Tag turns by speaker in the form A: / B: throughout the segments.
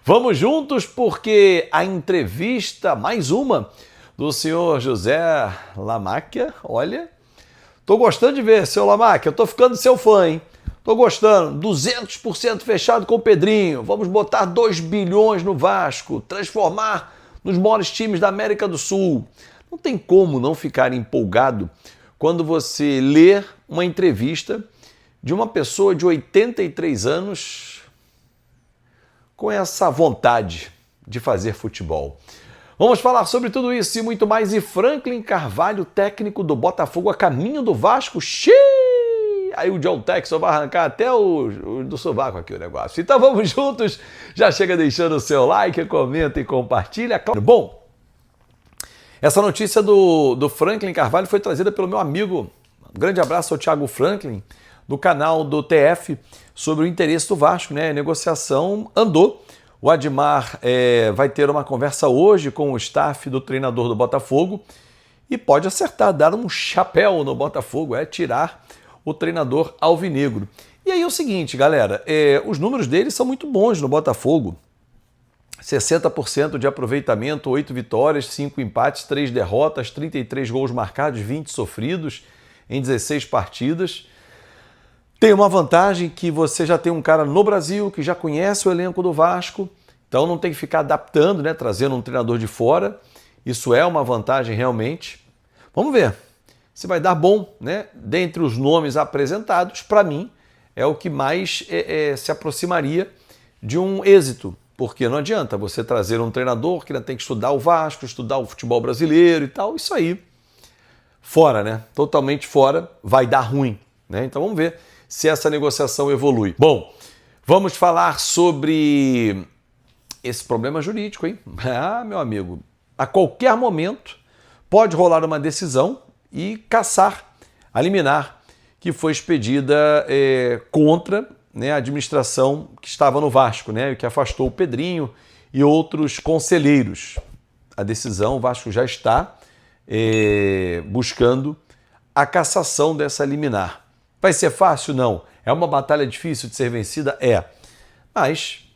A: Vamos juntos porque a entrevista, mais uma, do senhor José Lamacchia, olha, tô gostando de ver, senhor Lamacchia, eu tô ficando seu fã, hein? Tô gostando, 200% fechado com o Pedrinho, vamos botar 2 bilhões no Vasco, transformar nos maiores times da América do Sul. Não tem como não ficar empolgado quando você lê uma entrevista de uma pessoa de 83 anos com essa vontade de fazer futebol. Vamos falar sobre tudo isso e muito mais. E Franklin Carvalho, técnico do Botafogo, a caminho do Vasco. Xiii! Aí o John Texel vai arrancar até o do sovaco aqui o negócio. Então vamos juntos. Já chega deixando o seu like, comenta e compartilha. Bom, essa notícia do Franklin Carvalho foi trazida pelo meu amigo, um grande abraço ao Thiago Franklin, do canal do TF, sobre o interesse do Vasco, né? A negociação andou. O Admar vai ter uma conversa hoje com o staff do treinador do Botafogo e pode acertar, dar um chapéu no Botafogo, tirar o treinador alvinegro. E aí é o seguinte, galera, os números dele são muito bons no Botafogo. 60% de aproveitamento, 8 vitórias, 5 empates, 3 derrotas, 33 gols marcados, 20 sofridos em 16 partidas. Tem uma vantagem que você já tem um cara no Brasil que já conhece o elenco do Vasco, então não tem que ficar adaptando, né, trazendo um treinador de fora. Isso é uma vantagem realmente. Vamos ver se vai dar bom, né? Dentre os nomes apresentados, para mim, é o que mais se aproximaria de um êxito, porque não adianta você trazer um treinador que ainda tem que estudar o Vasco, estudar o futebol brasileiro e tal. Isso aí, fora, né? Totalmente fora, vai dar ruim, né? Então vamos ver se essa negociação evolui. Bom, vamos falar sobre esse problema jurídico, hein? Ah, meu amigo, a qualquer momento pode rolar uma decisão e cassar a liminar que foi expedida contra, né, a administração que estava no Vasco, né, que afastou o Pedrinho e outros conselheiros. A decisão, o Vasco já está buscando a cassação dessa liminar. Vai ser fácil? Não. É uma batalha difícil de ser vencida? É. Mas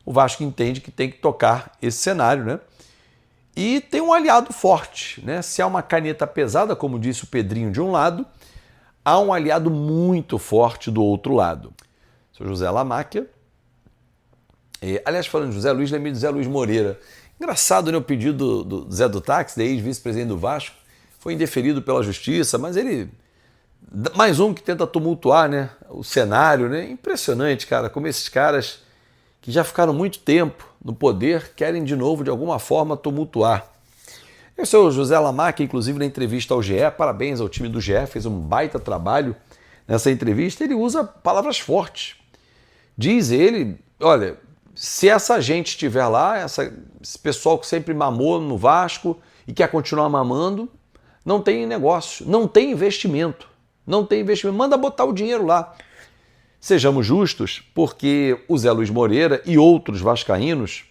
A: o Vasco entende que tem que tocar esse cenário, né? E tem um aliado forte, né? Se há uma caneta pesada, como disse o Pedrinho de um lado, há um aliado muito forte do outro lado. O senhor José Lamacchia. Aliás, falando de José Luiz, lembrei de José Luiz Moreira. Engraçado, né? O pedido do Zé do Táxi, da ex-vice-presidente do Vasco, foi indeferido pela justiça, mas ele... Mais um que tenta tumultuar, né, o cenário, né? Impressionante, cara, como esses caras que já ficaram muito tempo no poder querem de novo, de alguma forma, tumultuar. E o senhor José Lamacchia, inclusive na entrevista ao GE, parabéns ao time do GE, fez um baita trabalho nessa entrevista, ele usa palavras fortes. Diz ele, olha, se essa gente estiver lá, esse pessoal que sempre mamou no Vasco e quer continuar mamando, não tem negócio, não tem investimento. Não tem investimento, manda botar o dinheiro lá. Sejamos justos, porque o Zé Luiz Moreira e outros vascaínos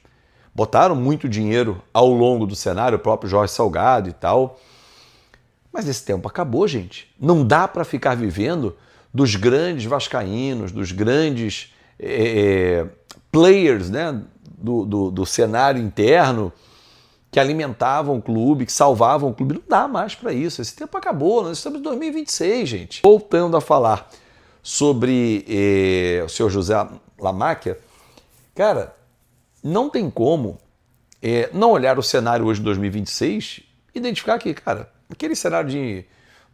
A: botaram muito dinheiro ao longo do cenário, o próprio Jorge Salgado e tal. Mas esse tempo acabou, gente. Não dá para ficar vivendo dos grandes vascaínos, dos grandes players, né, do cenário interno, que alimentavam o clube, que salvavam o clube. Não dá mais para isso. Esse tempo acabou. Nós estamos em 2026, gente. Voltando a falar sobre o senhor José Lamacchia, cara, não tem como não olhar o cenário hoje de 2026 e identificar que, cara, aquele cenário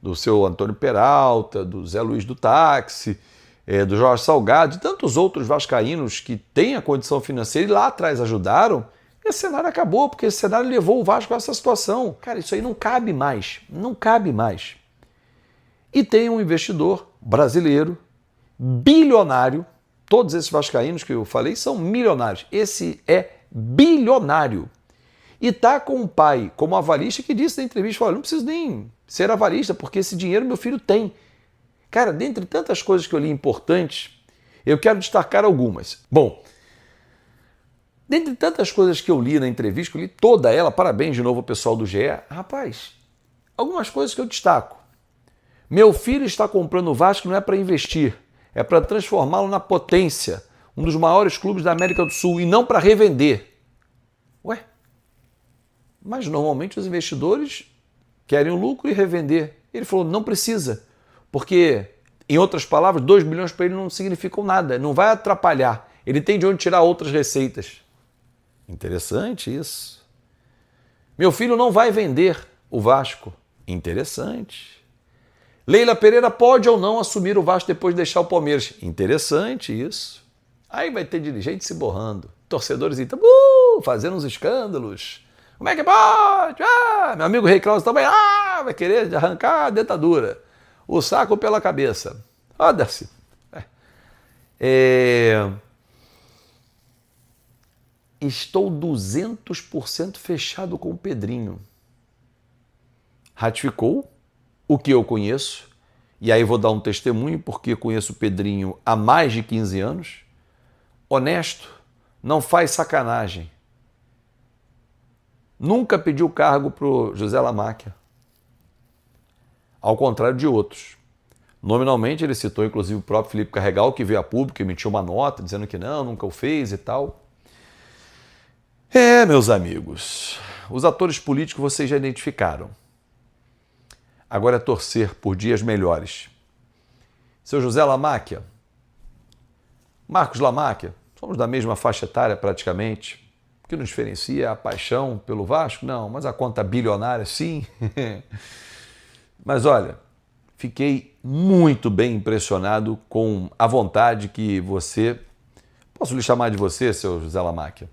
A: do seu Antônio Peralta, do Zé Luiz do Táxi, do Jorge Salgado e tantos outros vascaínos que têm a condição financeira e lá atrás ajudaram. Esse cenário acabou, porque esse cenário levou o Vasco a essa situação. Cara, isso aí não cabe mais. Não cabe mais. E tem um investidor brasileiro, bilionário. Todos esses vascaínos que eu falei são milionários. Esse é bilionário. E tá com um pai como avalista que disse na entrevista, olha, não preciso nem ser avalista, porque esse dinheiro meu filho tem. Cara, dentre tantas coisas que eu li importantes, eu quero destacar algumas. Bom, dentre tantas coisas que eu li na entrevista, que eu li toda ela, parabéns de novo ao pessoal do GE, rapaz, algumas coisas que eu destaco. Meu filho está comprando o Vasco não é para investir, é para transformá-lo na potência, um dos maiores clubes da América do Sul, e não para revender. Ué, mas normalmente os investidores querem o lucro e revender. Ele falou, não precisa, porque, em outras palavras, 2 bilhões para ele não significam nada, não vai atrapalhar. Ele tem de onde tirar outras receitas. Interessante isso. Meu filho não vai vender o Vasco. Interessante. Leila Pereira pode ou não assumir o Vasco depois de deixar o Palmeiras. Interessante isso. Aí vai ter dirigente se borrando, torcedores então, fazendo uns escândalos. Como é que pode? Meu amigo Rei Claus também vai querer arrancar a dentadura, o saco pela cabeça. Foda-se. Estou 200% fechado com o Pedrinho. Ratificou o que eu conheço, e aí vou dar um testemunho porque conheço o Pedrinho há mais de 15 anos. Honesto, não faz sacanagem. Nunca pediu cargo para o José Lamáquia. Ao contrário de outros. Nominalmente ele citou inclusive o próprio Felipe Carregal, que veio a público e emitiu uma nota dizendo que não, nunca o fez e tal. Meus amigos, os atores políticos vocês já identificaram. Agora é torcer por dias melhores. Seu José Lamáquia, Marcos Lamáquia, somos da mesma faixa etária praticamente. O que nos diferencia é a paixão pelo Vasco? Não, mas a conta bilionária sim. Mas olha, fiquei muito bem impressionado com a vontade que você, posso lhe chamar de você, seu José Lamáquia,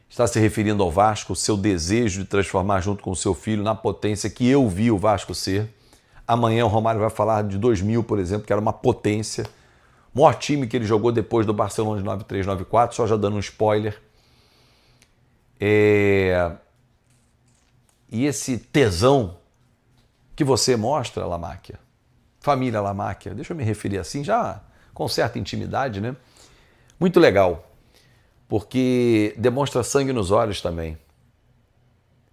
A: está se referindo ao Vasco, o seu desejo de transformar junto com o seu filho na potência que eu vi o Vasco ser. Amanhã o Romário vai falar de 2000, por exemplo, que era uma potência. O maior time que ele jogou depois do Barcelona de 93, 94, só já dando um spoiler. E esse tesão que você mostra, Lamáquia, família Lamáquia, deixa eu me referir assim, já com certa intimidade, né? Muito legal, porque demonstra sangue nos olhos também.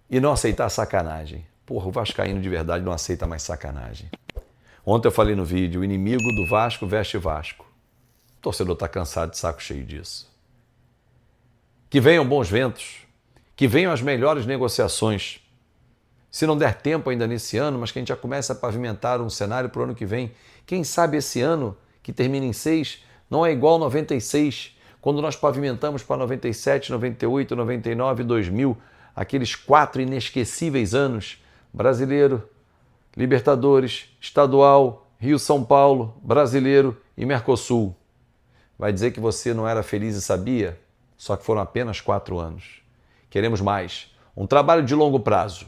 A: E não aceitar sacanagem. Porra, o vascaíno de verdade não aceita mais sacanagem. Ontem eu falei no vídeo, o inimigo do Vasco veste Vasco. O torcedor está cansado de saco cheio disso. Que venham bons ventos, que venham as melhores negociações. Se não der tempo ainda nesse ano, mas que a gente já comece a pavimentar um cenário para o ano que vem. Quem sabe esse ano, que termina em 6, não é igual 96, quando nós pavimentamos para 97, 98, 99 e 2000, aqueles 4 inesquecíveis anos, Brasileiro, Libertadores, Estadual, Rio-São Paulo, Brasileiro e Mercosul. Vai dizer que você não era feliz e sabia? Só que foram apenas 4 anos. Queremos mais. Um trabalho de longo prazo.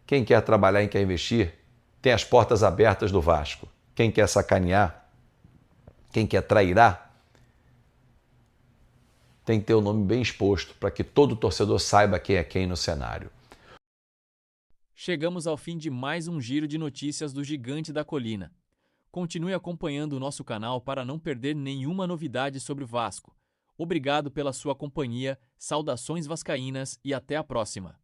A: Quem quer trabalhar e quer investir, tem as portas abertas do Vasco. Quem quer sacanear, quem quer trairá, tem que ter o nome bem exposto para que todo torcedor saiba quem é quem no cenário.
B: Chegamos ao fim de mais um giro de notícias do Gigante da Colina. Continue acompanhando o nosso canal para não perder nenhuma novidade sobre o Vasco. Obrigado pela sua companhia, saudações vascaínas e até a próxima.